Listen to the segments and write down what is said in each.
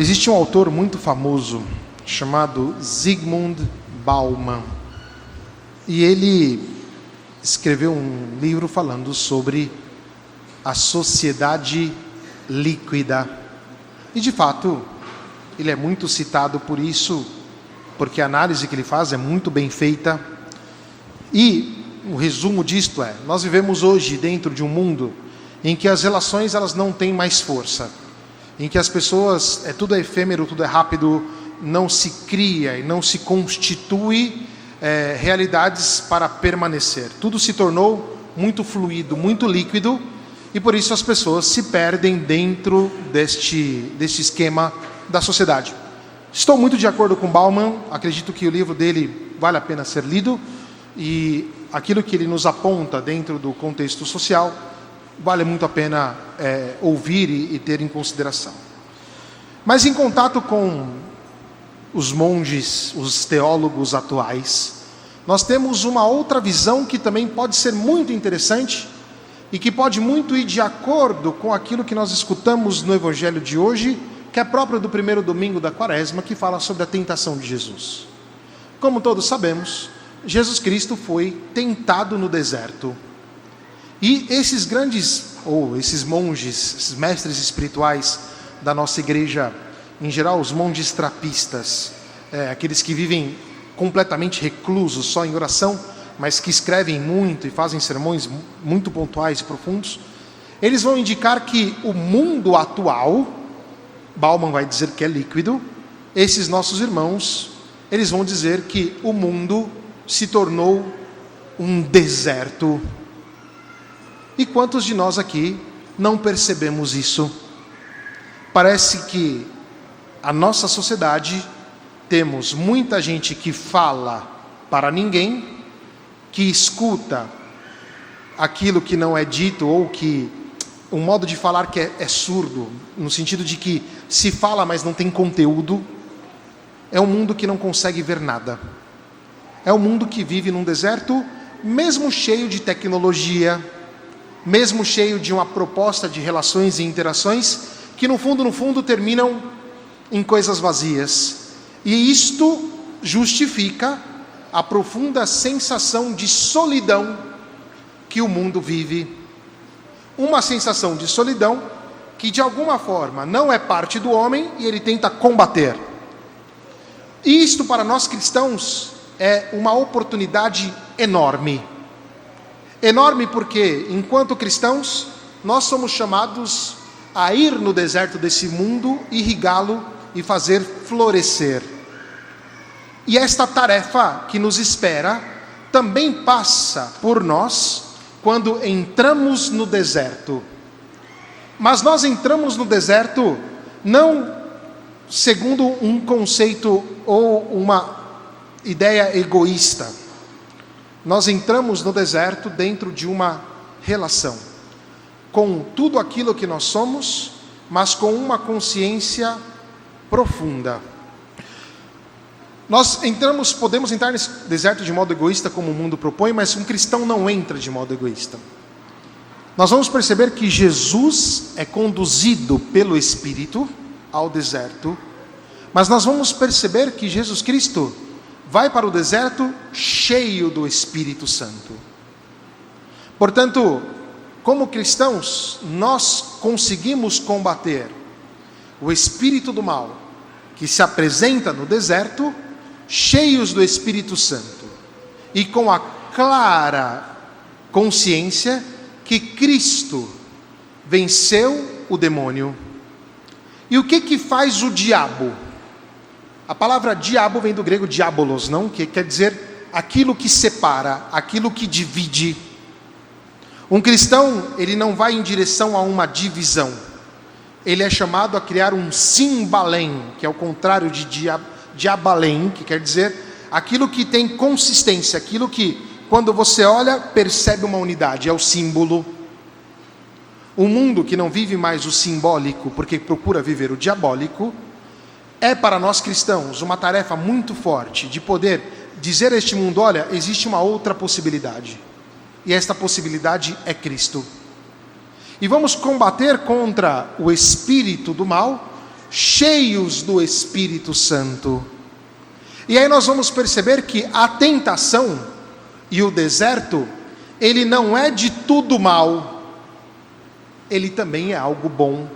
Existe um autor muito famoso chamado Zygmunt Bauman, e ele escreveu um livro falando sobre a sociedade líquida. E de fato, ele é muito citado por isso, porque a análise que ele faz é muito bem feita. E o resumo disto é: nós vivemos hoje dentro de um mundo em que as relações elas não têm mais força, em que as pessoas, tudo é efêmero, tudo é rápido, não se cria e não se constitui realidades para permanecer. Tudo se tornou muito fluido, muito líquido, e por isso as pessoas se perdem dentro deste esquema da sociedade. Estou muito de acordo com Bauman, acredito que o livro dele vale a pena ser lido, e aquilo que ele nos aponta dentro do contexto social vale muito a pena ouvir e ter em consideração. Mas em contato com os monges, os teólogos atuais, nós temos uma outra visão que também pode ser muito interessante e que pode muito ir de acordo com aquilo que nós escutamos no Evangelho de hoje, que é próprio do primeiro domingo da Quaresma, que fala sobre a tentação de Jesus. Como todos sabemos, Jesus Cristo foi tentado no deserto. E esses grandes, esses monges, esses mestres espirituais da nossa igreja, em geral os monges trapistas, aqueles que vivem completamente reclusos, só em oração, mas que escrevem muito e fazem sermões muito pontuais e profundos, eles vão indicar que o mundo atual, Bauman vai dizer que é líquido, esses nossos irmãos, eles vão dizer que o mundo se tornou um deserto. E quantos de nós aqui não percebemos isso? Parece que a nossa sociedade, temos muita gente que fala para ninguém, que escuta aquilo que não é dito, ou que um modo de falar que é surdo, no sentido de que se fala, mas não tem conteúdo. É um mundo que não consegue ver nada. É um mundo que vive num deserto, mesmo cheio de tecnologia, mesmo cheio de uma proposta de relações e interações, que no fundo terminam em coisas vazias. E isto justifica a profunda sensação de solidão que o mundo vive. Uma sensação de solidão que de alguma forma não é parte do homem e ele tenta combater. E isto para nós cristãos é uma oportunidade enorme. Enorme porque, enquanto cristãos, nós somos chamados a ir no deserto desse mundo, irrigá-lo e fazer florescer. E esta tarefa que nos espera também passa por nós quando entramos no deserto. Mas nós entramos no deserto não segundo um conceito ou uma ideia egoísta. Nós entramos no deserto dentro de uma relação com tudo aquilo que nós somos, mas com uma consciência profunda. Nós podemos entrar nesse deserto de modo egoísta, como o mundo propõe, mas um cristão não entra de modo egoísta. Nós vamos perceber que Jesus é conduzido pelo Espírito ao deserto, mas nós vamos perceber que Jesus Cristo vai para o deserto cheio do Espírito Santo. Portanto, como cristãos, nós conseguimos combater o espírito do mal que se apresenta no deserto, cheios do Espírito Santo e com a clara consciência que Cristo venceu o demônio. E o que faz o diabo? A palavra diabo vem do grego diabolos, não? Que quer dizer aquilo que separa, aquilo que divide. Um cristão, ele não vai em direção a uma divisão. Ele é chamado a criar um simbalém, que é o contrário de diabalém, que quer dizer aquilo que tem consistência, aquilo que, quando você olha, percebe uma unidade, é o símbolo. Um mundo que não vive mais o simbólico, porque procura viver o diabólico, é para nós cristãos uma tarefa muito forte de poder dizer a este mundo: olha, existe uma outra possibilidade, e esta possibilidade é Cristo. E vamos combater contra o espírito do mal cheios do Espírito Santo. E aí nós vamos perceber que a tentação e o deserto, ele não é de tudo mal, ele também é algo bom.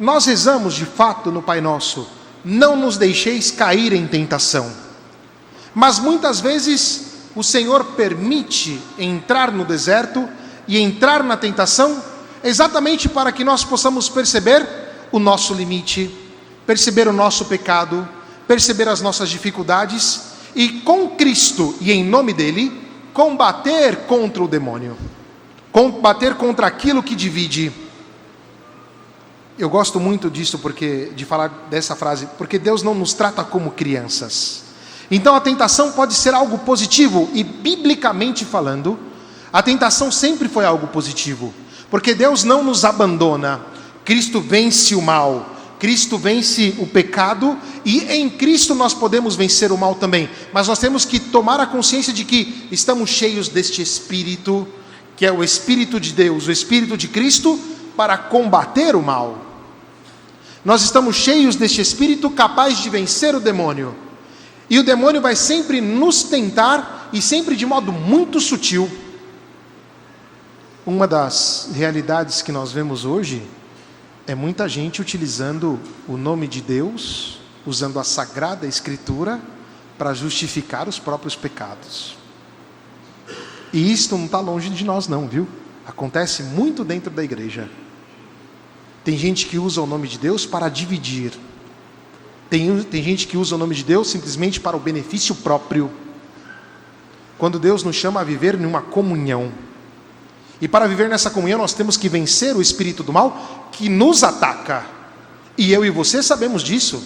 Nós rezamos de fato no Pai Nosso: não nos deixeis cair em tentação. Mas muitas vezes o Senhor permite entrar no deserto e entrar na tentação, exatamente para que nós possamos perceber o nosso limite, perceber o nosso pecado, perceber as nossas dificuldades e com Cristo e em nome dele, combater contra o demônio, combater contra aquilo que divide. Eu gosto muito disso, de falar dessa frase, porque Deus não nos trata como crianças. Então a tentação pode ser algo positivo, e biblicamente falando, a tentação sempre foi algo positivo, porque Deus não nos abandona. Cristo vence o mal, Cristo vence o pecado, e em Cristo nós podemos vencer o mal também. Mas nós temos que tomar a consciência de que estamos cheios deste Espírito, que é o Espírito de Deus, o Espírito de Cristo, para combater o mal. Nós estamos cheios deste Espírito capaz de vencer o demônio. E o demônio vai sempre nos tentar, e sempre de modo muito sutil. Uma das realidades que nós vemos hoje é muita gente utilizando o nome de Deus, usando a Sagrada Escritura para justificar os próprios pecados. E isto não está longe de nós não, viu? Acontece muito dentro da igreja. Tem gente que usa o nome de Deus para dividir. Tem gente que usa o nome de Deus simplesmente para o benefício próprio, quando Deus nos chama a viver numa comunhão. E para viver nessa comunhão nós temos que vencer o espírito do mal que nos ataca. E eu e você sabemos disso,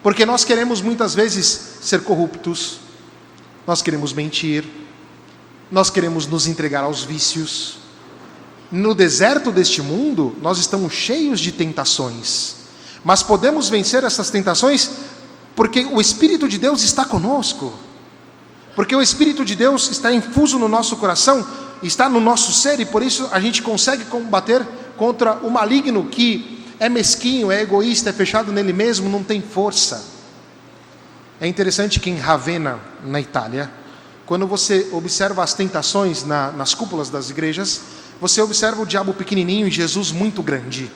porque nós queremos muitas vezes ser corruptos, nós queremos mentir, nós queremos nos entregar aos vícios. No deserto deste mundo nós estamos cheios de tentações, mas podemos vencer essas tentações porque o Espírito de Deus está conosco, porque o Espírito de Deus está infuso no nosso coração, está no nosso ser, e por isso a gente consegue combater contra o maligno que é mesquinho, é egoísta, é fechado nele mesmo, não tem força. É interessante que em Ravenna, na Itália, quando você observa as tentações nas cúpulas das igrejas, você observa o diabo pequenininho e Jesus muito grande.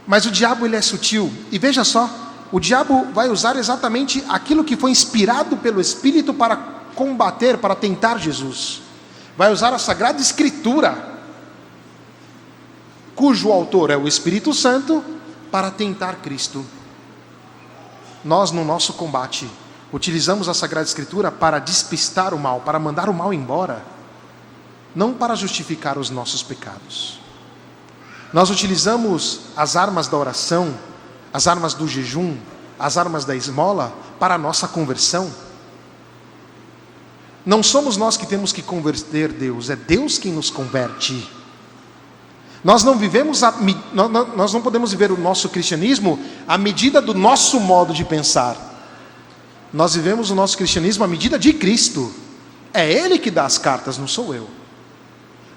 Mas o diabo, ele é sutil, e veja só, o diabo vai usar exatamente aquilo que foi inspirado pelo Espírito para combater, para tentar Jesus. Vai usar a Sagrada Escritura, cujo autor é o Espírito Santo, para tentar Cristo. Nós, no nosso combate, utilizamos a Sagrada Escritura para despistar o mal, para mandar o mal embora, não para justificar os nossos pecados. Nós utilizamos as armas da oração, as armas do jejum, as armas da esmola para a nossa conversão. Não somos nós que temos que converter Deus, é Deus quem nos converte. Nós não podemos viver o nosso cristianismo à medida do nosso modo de pensar. Nós vivemos o nosso cristianismo à medida de Cristo. É Ele que dá as cartas, não sou eu.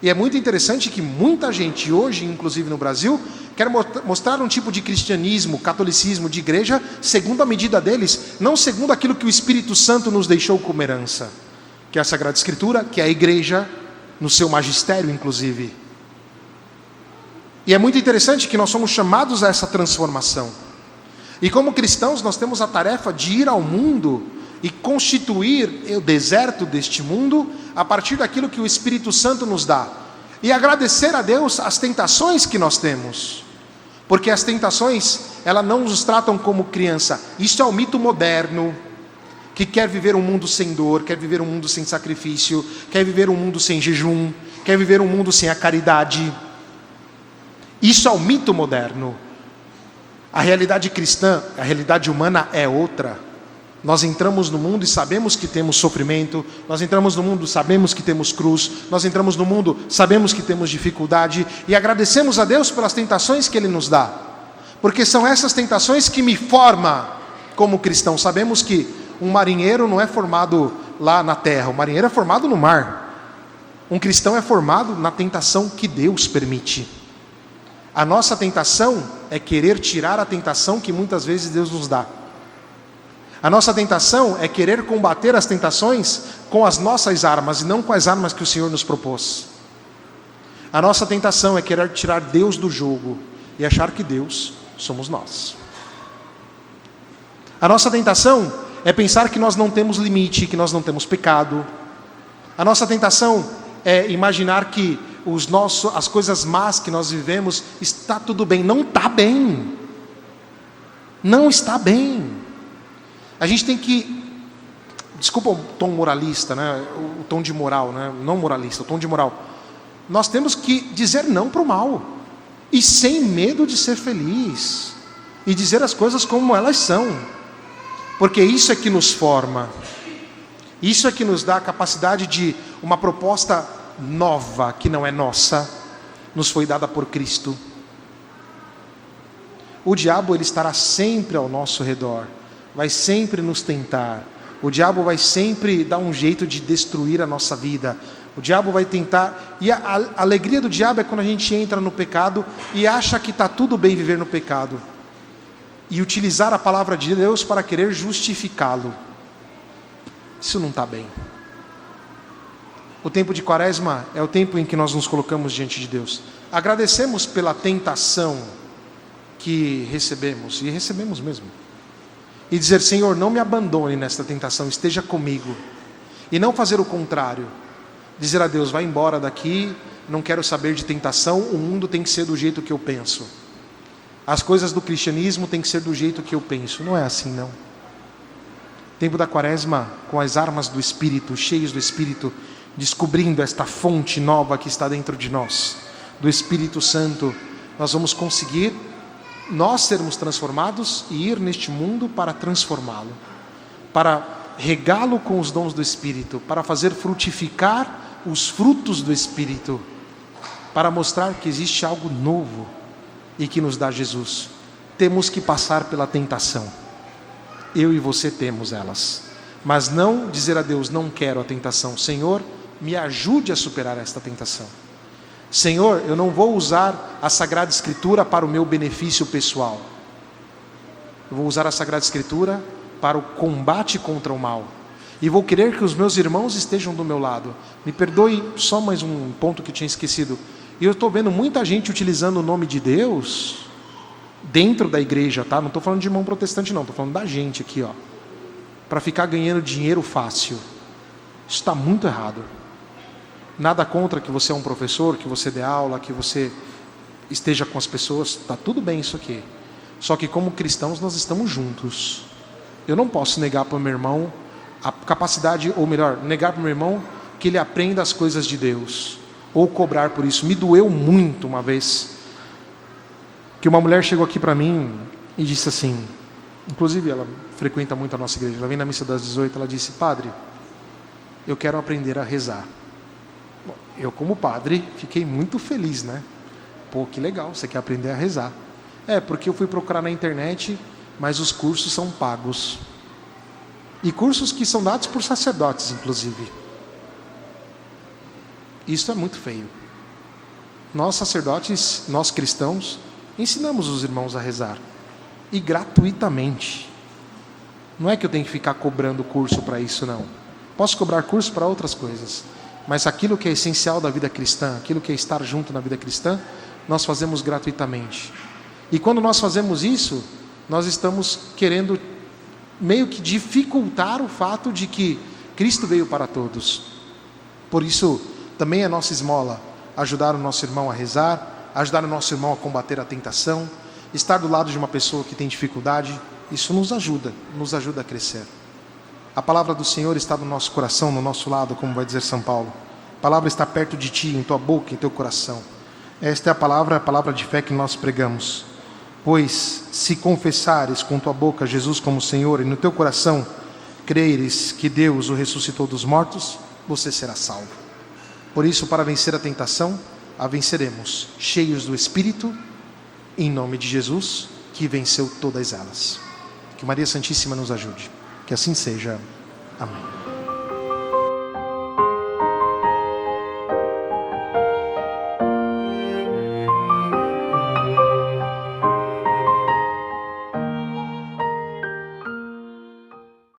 E é muito interessante que muita gente hoje, inclusive no Brasil, quer mostrar um tipo de cristianismo, catolicismo, de igreja, segundo a medida deles, não segundo aquilo que o Espírito Santo nos deixou como herança, que é a Sagrada Escritura, que é a igreja, no seu magistério inclusive. E é muito interessante que nós somos chamados a essa transformação. E como cristãos nós temos a tarefa de ir ao mundo e constituir o deserto deste mundo a partir daquilo que o Espírito Santo nos dá. E agradecer a Deus as tentações que nós temos. Porque as tentações, elas não nos tratam como criança. Isso é o mito moderno, que quer viver um mundo sem dor, quer viver um mundo sem sacrifício, quer viver um mundo sem jejum, quer viver um mundo sem a caridade. Isso é o mito moderno. A realidade cristã, a realidade humana é outra. Nós entramos no mundo e sabemos que temos sofrimento, nós entramos no mundo, sabemos que temos cruz, nós entramos no mundo, sabemos que temos dificuldade, e agradecemos a Deus pelas tentações que Ele nos dá, porque são essas tentações que me formam como cristão. Sabemos que um marinheiro não é formado lá na terra, o marinheiro é formado no mar. Um cristão é formado na tentação que Deus permite. A nossa tentação é querer tirar a tentação que muitas vezes Deus nos dá. A nossa tentação é querer combater as tentações com as nossas armas e não com as armas que o Senhor nos propôs. A nossa tentação é querer tirar Deus do jogo e achar que Deus somos nós. A nossa tentação é pensar que nós não temos limite, que nós não temos pecado. A nossa tentação é imaginar que as coisas más que nós vivemos, está tudo bem. Não está bem. Não está bem. A gente tem que, desculpa o tom moralista, né? O tom de moral, né? Não moralista, o tom de moral. Nós temos que dizer não para o mal, e sem medo de ser feliz, e dizer as coisas como elas são, porque isso é que nos forma, isso é que nos dá a capacidade de uma proposta nova, que não é nossa, nos foi dada por Cristo. O diabo, ele estará sempre ao nosso redor, vai sempre nos tentar. O diabo vai sempre dar um jeito de destruir a nossa vida. O diabo vai tentar, e a alegria do diabo é quando a gente entra no pecado e acha que está tudo bem viver no pecado, e utilizar a palavra de Deus para querer justificá-lo. Isso não está bem. O tempo de Quaresma é o tempo em que nós nos colocamos diante de Deus. Agradecemos pela tentação que recebemos, e recebemos mesmo. E dizer: Senhor, não me abandone nesta tentação, esteja comigo. E não fazer o contrário. Dizer a Deus: vai embora daqui, não quero saber de tentação, o mundo tem que ser do jeito que eu penso. As coisas do cristianismo tem que ser do jeito que eu penso. Não é assim, não. Tempo da Quaresma, com as armas do Espírito, cheios do Espírito, descobrindo esta fonte nova que está dentro de nós, do Espírito Santo, nós vamos conseguir nós sermos transformados e ir neste mundo para transformá-lo, para regá-lo com os dons do Espírito, para fazer frutificar os frutos do Espírito, para mostrar que existe algo novo e que nos dá Jesus. Temos que passar pela tentação. Eu e você temos elas, mas não dizer a Deus: não quero a tentação. Senhor, me ajude a superar esta tentação. Senhor, eu não vou usar a Sagrada Escritura para o meu benefício pessoal. Eu vou usar a Sagrada Escritura para o combate contra o mal. E vou querer que os meus irmãos estejam do meu lado. Me perdoe, só mais um ponto que eu tinha esquecido. E eu estou vendo muita gente utilizando o nome de Deus dentro da igreja, tá? Não estou falando de irmão protestante, não. Estou falando da gente aqui, ó, para ficar ganhando dinheiro fácil. Isso está muito errado. Nada contra que você é um professor, que você dê aula, que você esteja com as pessoas. Está tudo bem isso aqui. Só que como cristãos nós estamos juntos. Eu não posso negar para o meu irmão a capacidade, ou melhor, negar para o meu irmão que ele aprenda as coisas de Deus, ou cobrar por isso. Me doeu muito uma vez que uma mulher chegou aqui para mim e disse assim, inclusive ela frequenta muito a nossa igreja, ela vem na missa das 18, ela disse: padre, eu quero aprender a rezar. Bom, eu como padre fiquei muito feliz, né? Pô, que legal, você quer aprender a rezar. É, porque eu fui procurar na internet, mas os cursos são pagos. E cursos que são dados por sacerdotes, inclusive. Isso é muito feio. Nós sacerdotes, nós cristãos, ensinamos os irmãos a rezar. E gratuitamente. Não é que eu tenho que ficar cobrando curso para isso, não. Posso cobrar curso para outras coisas. Mas aquilo que é essencial da vida cristã, aquilo que é estar junto na vida cristã, nós fazemos gratuitamente. E quando nós fazemos isso, nós estamos querendo meio que dificultar o fato de que Cristo veio para todos. Por isso, também é nossa esmola ajudar o nosso irmão a rezar, ajudar o nosso irmão a combater a tentação, estar do lado de uma pessoa que tem dificuldade. Isso nos ajuda a crescer. A palavra do Senhor está no nosso coração, no nosso lado, como vai dizer São Paulo. A palavra está perto de ti, em tua boca, em teu coração. Esta é a palavra de fé que nós pregamos. Pois, se confessares com tua boca Jesus como Senhor e no teu coração creres que Deus o ressuscitou dos mortos, você será salvo. Por isso, para vencer a tentação, a venceremos, cheios do Espírito, em nome de Jesus, que venceu todas elas. Que Maria Santíssima nos ajude. Que assim seja. Amém.